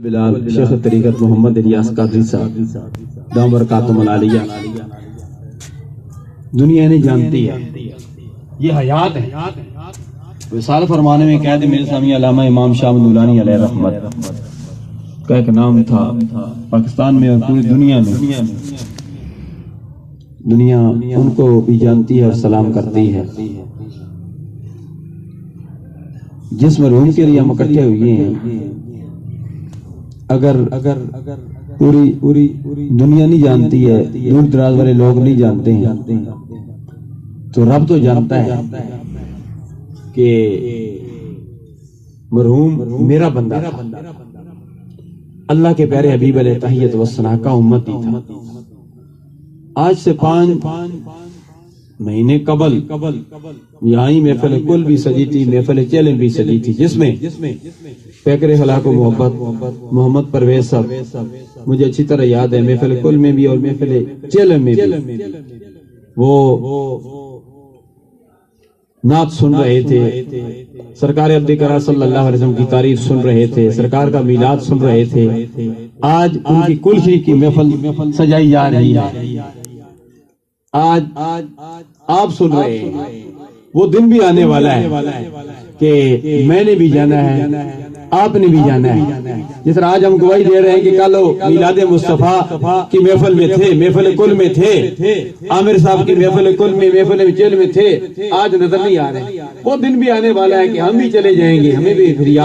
بلال شیخ طریقت محمد الیاس قادری صاحب دام برکاتہم العالیہ دنیا نہیں جانتی ہے، یہ حیات ہے۔ وصال فرمانے میں قید میرے سامنے علامہ امام شاہ نورانی علیہ رحمت کا ایک نام تھا۔ پاکستان میں اور پوری دنیا میں دنیا ان کو بھی جانتی ہے اور سلام کرتی ہے۔ جس مرحوم کے لیے ہم اکٹھے ہوئے ہیں، اگر پوری دنیا نہیں جانتی ہے، دور دراز والے لوگ نہیں جانتے ہیں، تو رب تو جانتا ہے کہ مرحوم میرا بندہ تھا، اللہ کے پیارے حبیب علیہ تحیت و ثنا کا امتی تھا۔ آج سے 5 مہینے قبل یہاں ہی محفل کل بھی سجی تھی، محفل چیلنج بھی سجی تھی، جس میں پیکر خلاق و محبت محمد پرویز صاحب مجھے اچھی طرح یاد ہے، محفل کل میں بھی اور محفل چیلنج میں بھی وہ نعت سن رہے تھے، سرکار عبد کرا صلی اللہ علیہ وسلم کی تعریف سن رہے تھے، سرکار کا میلاد سن رہے تھے۔ آج ان کی کل شریف کی محفل سجائی جا رہی ہے، آج آپ سن رہے ہیں۔ وہ دن بھی آنے والا ہے کہ میں نے بھی جانا ہے، آپ نے بھی جانا ہے۔ جس طرح آج ہم گواہی دے رہے ہیں کہ کل میلاد مصطفیٰ کی محفل میں تھے، محفل کل میں تھے، عامر صاحب کی محفل کل میں، محفل چیل میں تھے، آج نظر نہیں آ رہے۔ وہ دن بھی آنے والا ہے کہ ہم بھی چلے جائیں گے، ہمیں بھی پھر یاد